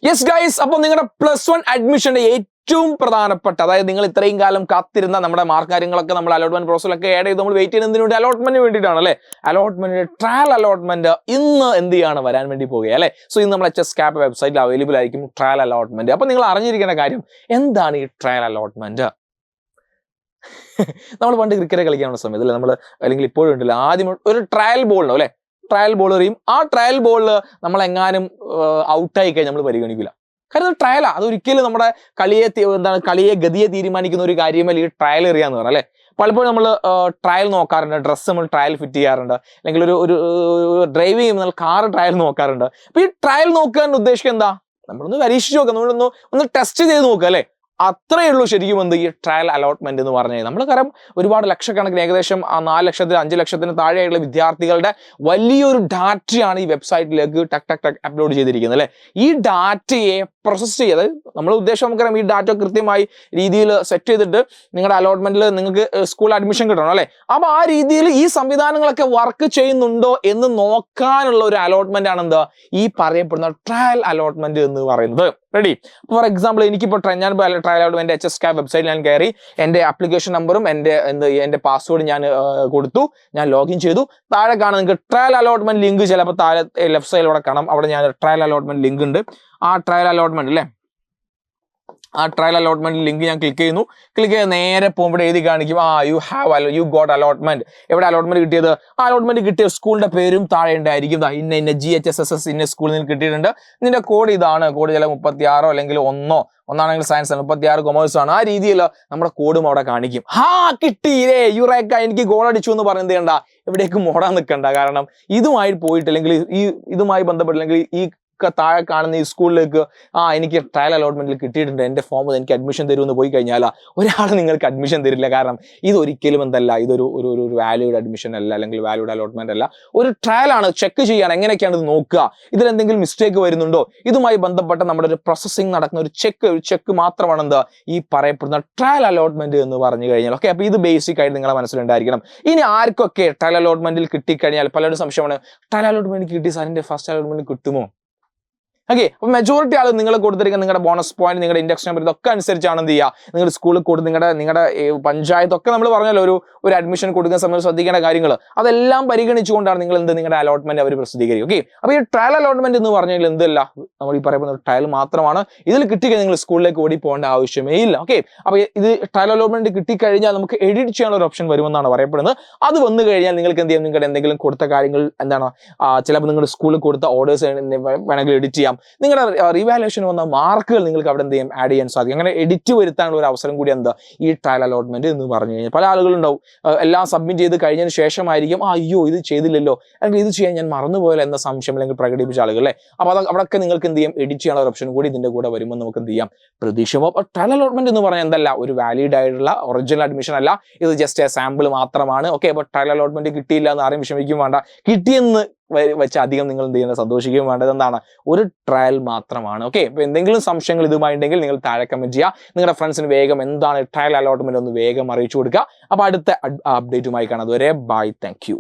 Yes guys, അപ്പോൾ നിങ്ങളുടെ +1 അഡ്മിഷന്റെ ഏറ്റവും പ്രധാനപ്പെട്ട, അതായത് നിങ്ങൾ ഇത്രയും കാലം കാത്തിരുന്ന നമ്മുടെ മാർക്ക് കാര്യങ്ങളൊക്കെ നമ്മൾ അലോട്ട്മെന്റ് പ്രോസസ്സിലൊക്കെ ആഡ് ചെയ്ത് നമ്മൾ വെയിറ്റ് ചെയ്യുന്നതിന് വേണ്ടി അലോട്ട്മെന്റിന് വേണ്ടിയിട്ടാണ് അല്ലേ. അലോട്ട്മെന്റിന്റെ ട്രയൽ അലോട്ട്മെന്റ് ഇന്ന് എന്ത് ചെയ്യാണ് വരാൻ വേണ്ടി പോകുക അല്ലേ. സോ ഇന്ന് നമ്മൾ HSCAP വെബ്സൈറ്റിൽ അവൈലബിൾ ആയിരിക്കും ട്രയൽ അലോട്ട്മെന്റ്. അപ്പോൾ നിങ്ങൾ അറിഞ്ഞിരിക്കേണ്ട കാര്യം എന്താണ് ഈ ട്രയൽ അലോട്ട്മെന്റ്. നമ്മൾ പണ്ട് ക്രിക്കറ്റ് കളിക്കാനുള്ള സമയത്ത് അല്ലെ, നമ്മൾ അല്ലെങ്കിൽ ഇപ്പോഴും ഉണ്ടല്ലോ, ആദ്യം ഒരു ട്രയൽ ബോളിനോ അല്ലെ, ട്രയൽ ബോൾ എറിയും. ആ ട്രയൽ ബോളിൽ നമ്മൾ എങ്ങാനും ഔട്ടായി കഴിഞ്ഞാൽ നമ്മൾ പരിഗണിക്കില്ല. കാരണം അത് ട്രയലാ, അതൊരിക്കലും നമ്മുടെ കളിയെ ഗതിയെ തീരുമാനിക്കുന്ന ഒരു കാര്യമല്ല ഈ ട്രയൽ എറിയാന്ന് പറഞ്ഞാൽ അല്ലെ. പലപ്പോഴും നമ്മൾ ട്രയൽ നോക്കാറുണ്ട്, ഡ്രസ്സ് നമ്മൾ ട്രയൽ ഫിറ്റ് ചെയ്യാറുണ്ട്, അല്ലെങ്കിൽ ഒരു ഡ്രൈവ് ചെയ്യുമ്പോൾ കാർ ട്രയൽ നോക്കാറുണ്ട്. അപ്പൊ ഈ ട്രയൽ നോക്കാൻ ഉദ്ദേശിക്കുക എന്താ, നമ്മളൊന്ന് പരീക്ഷിച്ച് നോക്കാം, നമ്മളൊന്ന് ടെസ്റ്റ് ചെയ്ത് നോക്കുക അല്ലെ. അത്രയേ ഉള്ളൂ ശരിക്കും എന്ത് ഈ ട്രയൽ അലോട്ട്മെന്റ് എന്ന് പറഞ്ഞാൽ. നമ്മൾ കാരണം ഒരുപാട് ലക്ഷക്കണക്കിന്, ഏകദേശം 4 ലക്ഷത്തിന് 5 ലക്ഷത്തിന് താഴെയുള്ള വിദ്യാർത്ഥികളുടെ വലിയൊരു ഡാറ്റയാണ് ഈ വെബ്സൈറ്റിലേക്ക് ടക്ക് അപ്ലോഡ് ചെയ്തിരിക്കുന്നത് അല്ലെ. ഈ ഡാറ്റയെ പ്രോസസ് ചെയ്ത് നമ്മുടെ ഉദ്ദേശം നമുക്കറിയാം, ഈ ഡാറ്റ കൃത്യമായി രീതിയിൽ സെറ്റ് ചെയ്തിട്ട് നിങ്ങളുടെ അലോട്ട്മെന്റിൽ നിങ്ങൾക്ക് സ്കൂൾ അഡ്മിഷൻ കിട്ടണം അല്ലെ. അപ്പൊ ആ രീതിയിൽ ഈ സംവിധാനങ്ങളൊക്കെ വർക്ക് ചെയ്യുന്നുണ്ടോ എന്ന് നോക്കാനുള്ള ഒരു അലോട്ട്മെന്റ് ആണ് എന്താ ഈ പറയപ്പെടുന്ന ട്രയൽ അലോട്ട്മെന്റ് എന്ന് പറയുന്നത്. റെഡി. ഫോർ എക്സാമ്പിൾ, എനിക്കിപ്പോൾ ഞാൻ ട്രയൽ അലോട്ട്മെന്റ് HSCAP വെബ്സൈറ്റിൽ ഞാൻ കയറി, എൻ്റെ ആപ്ലിക്കേഷൻ നമ്പറും എൻ്റെ പാസ്വേഡും ഞാൻ കൊടുത്തു, ഞാൻ ലോഗിൻ ചെയ്തു. താഴെ കാണാം നിങ്ങൾക്ക് ട്രയൽ അലോട്ട്മെന്റ് ലിങ്ക്, ചിലപ്പോൾ താഴെ ലെഫ്റ്റ് സൈഡിലൂടെ കാണാം, അവിടെ ഞാൻ ട്രയൽ അലോട്ട്മെന്റ് ലിങ്ക് ഉണ്ട്. ആ ട്രയൽ അലോട്ട്മെന്റ് അല്ലേ, ആ ട്രയൽ അലോട്ട്മെന്റ് ലിങ്ക് ഞാൻ ക്ലിക്ക് ചെയ്യുന്നു. ക്ലിക്ക് ചെയ്ത് നേരെ പോകുമ്പോൾ എഴുതി കാണിക്കും യു ഗോട്ട് അലോട്ട്മെന്റ്. എവിടെ അലോട്ട്മെന്റ് കിട്ടിയത്? ആ അലോട്ട്മെന്റ് കിട്ടിയ സ്കൂളിന്റെ പേരും താഴെ ഉണ്ടായിരിക്കും. ഇന്ന GHSSS ഇന്ന സ്കൂളിൽ നിന്ന് കിട്ടിയിട്ടുണ്ട്, ഇതിന്റെ കോഡ് ഇതാണ്. കോഡ് ചില 36 അല്ലെങ്കിൽ ഒന്നാണെങ്കിൽ സയൻസ്, 36 കൊമേഴ്സ് ആണ്. ആ രീതിയിൽ നമ്മുടെ കോഡും അവിടെ കാണിക്കും. കിട്ടിയില്ലേ, യുറേക്ക, എനിക്ക് ഗോൾ അടിച്ചു എന്ന് പറയുന്നത് ചെയ്യണ്ട, എവിടേക്കും ഓടാൻ നിൽക്കണ്ട. കാരണം ഇതുമായി പോയിട്ട്, അല്ലെങ്കിൽ ഇതുമായി ബന്ധപ്പെട്ടില്ലെങ്കിൽ ഈ താഴെ കാണുന്ന ഈ സ്കൂളിലേക്ക് എനിക്ക് ട്രയൽ അലോട്ട്മെന്റിൽ കിട്ടിയിട്ടുണ്ട്, എൻ്റെ ഫോം എനിക്ക് അഡ്മിഷൻ തരുമെന്ന് പോയി കഴിഞ്ഞാൽ ഒരാൾ നിങ്ങൾക്ക് അഡ്മിഷൻ തരില്ല. കാരണം ഇതൊരിക്കലും എന്തല്ല, ഇതൊരു ഒരു വാല്യൂഡ് അഡ്മിഷൻ അല്ല, അല്ലെങ്കിൽ വാല്യൂഡ് അലോട്ട്മെന്റ് അല്ല, ഒരു ട്രയൽ ആണ്. ചെക്ക് ചെയ്യാണ്, എങ്ങനെയൊക്കെയാണ് ഇത് നോക്കുക, ഇതിലെന്തെങ്കിലും മിസ്റ്റേക്ക് വരുന്നുണ്ടോ, ഇതുമായി ബന്ധപ്പെട്ട നമ്മുടെ ഒരു പ്രോസസ്സിംഗ് നടക്കുന്ന ഒരു ചെക്ക് മാത്രമാണ് എന്താ ഈ പറയപ്പെടുന്ന ട്രയൽ അലോട്ട്മെന്റ് എന്ന് പറഞ്ഞു കഴിഞ്ഞാൽ. ഓക്കെ, അപ്പൊ ഇത് ബേസിക് ആയിട്ട് നിങ്ങളെ മനസ്സിലുണ്ടായിരിക്കണം. ഇനി ആർക്കൊക്കെ ട്രയൽ അലോട്ട്മെന്റിൽ കിട്ടിക്കഴിഞ്ഞാൽ, പലരും സംശയമാണ്, ട്രയൽ അലോട്ട്മെന്റ് കിട്ടി സാറിന്റെ ഫസ്റ്റ് അലോട്ട്മെന്റ് കിട്ടുമോ? ഓക്കെ, അപ്പൊ മെജോറിറ്റി ആൾ നിങ്ങൾ കൊടുത്തിരിക്കുന്ന നിങ്ങളുടെ ബോണസ് പോയിന്റ്, നിങ്ങളുടെ ഇൻഡെക്സ് നമ്പർ, ഇതൊക്കെ അനുസരിച്ചാണ് എന്ത് ചെയ്യുക, നിങ്ങളുടെ സ്കൂളിൽ കൊടുത്ത് നിങ്ങളുടെ പഞ്ചായത്തൊക്കെ നമ്മൾ പറഞ്ഞല്ലോ ഒരു അഡ്മിഷൻ കൊടുക്കുന്ന സമയത്ത് ശ്രദ്ധിക്കേണ്ട കാര്യങ്ങൾ, അതെല്ലാം പരിഗണിച്ചുകൊണ്ടാണ് നിങ്ങൾ നിങ്ങളുടെ അലോട്ട്മെന്റ് അവർ പ്രസിദ്ധീകരിക്കും. ഓക്കെ, അപ്പൊ ഈ ട്രയൽ അലോട്ട്മെന്റ് എന്ന് പറഞ്ഞാൽ എന്തല്ല, നമ്മൾ ഈ പറയുന്ന ട്രയൽ മാത്രമാണ്. ഇതിൽ കിട്ടിക്കഴിഞ്ഞാൽ നിങ്ങൾ സ്കൂളിലേക്ക് ഓടി പോകേണ്ട ആവശ്യമേ ഇല്ല. ഓക്കെ, അപ്പൊ ഇത് ട്രയൽ അലോട്ട്മെന്റ് കിട്ടിക്കഴിഞ്ഞാൽ നമുക്ക് എഡിറ്റ് ചെയ്യാനുള്ള ഒരു ഓപ്ഷൻ വരുമെന്നാണ് പറയപ്പെടുന്നത്. അത് വന്നു കഴിഞ്ഞാൽ നിങ്ങൾക്ക് എന്ത് ചെയ്യാം, നിങ്ങളുടെ എന്തെങ്കിലും കൊടുത്ത കാര്യങ്ങൾ എന്താണ്, ചിലപ്പോൾ നിങ്ങളുടെ സ്കൂളിൽ കൊടുത്ത ഓർഡേഴ്സ് വേണമെങ്കിൽ എഡിറ്റ് ചെയ്യാം. നിങ്ങളുടെ റിവാലുവേഷൻ വന്ന മാർക്കുകൾ നിങ്ങൾക്ക് അവിടെ എന്ത് ചെയ്യും, ആഡ് ചെയ്യാൻ സാധിക്കും. അങ്ങനെ എഡിറ്റ് വരുത്താനുള്ള ഒരു അവസരം കൂടി എന്താ ഈ ട്രയൽ അലോട്ട്മെന്റ് എന്ന് പറഞ്ഞു കഴിഞ്ഞാൽ. പല ആളുകളുണ്ടാവും എല്ലാം സബ്മിറ്റ് ചെയ്ത് കഴിഞ്ഞതിന് ശേഷമായിരിക്കും അയ്യോ ഇത് ചെയ്തില്ലല്ലോ, അല്ലെങ്കിൽ ഇത് ചെയ്യാൻ ഞാൻ മറന്നുപോയല്ലോ എന്ന സംശയം അല്ലെങ്കിൽ പ്രകടിപ്പിച്ച ആളുകൾ അല്ലേ. അപ്പോൾ അവിടെയൊക്കെ നിങ്ങൾക്ക് എന്ത് ചെയ്യും, എഡിറ്റ് ചെയ്യാനുള്ള ഒരു ഓപ്ഷൻ കൂടി ഇതിന്റെ കൂടെ വരുമ്പോൾ നമുക്ക് എന്ത് ചെയ്യാം, പ്രതീക്ഷിക്കാം. അപ്പോൾ ട്രയൽ അലോട്ട്മെന്റ് എന്ന് പറഞ്ഞാൽ എന്തല്ല, ഒരു വാലിഡ് ആയിട്ടുള്ള ഒറിജിനൽ അഡ്മിഷൻ അല്ല, ഇത് ജസ്റ്റ് എ സാമ്പിൾ മാത്രമാണ്. ഓക്കെ, അപ്പോൾ ട്രയൽ അലോട്ട്മെന്റ് കിട്ടിയില്ല എന്ന് ആരും വിഷമിക്കും വേണ്ട, കിട്ടിയെന്ന് വെച്ച് അധികം നിങ്ങൾ എന്ത് ചെയ്യുന്നത്, സന്തോഷിക്കുകയും വേണ്ടത് എന്താണ്, ഒരു ട്രയൽ മാത്രമാണ്. ഓക്കെ, അപ്പോൾ എന്തെങ്കിലും സംശയങ്ങൾ ഇതുമായി ഉണ്ടെങ്കിൽ നിങ്ങൾ താഴെ കമന്റ് ചെയ്യുക. നിങ്ങളുടെ ഫ്രണ്ട്സിന് വേഗം എന്താണ് ട്രയൽ അലോട്ട്മെന്റ് ഒന്ന് വേഗം അറിയിച്ചു കൊടുക്കുക. അപ്പോൾ അടുത്ത അപ്ഡേറ്റുമായി കാണാം. അതുവരെ ബൈ, താങ്ക് യു.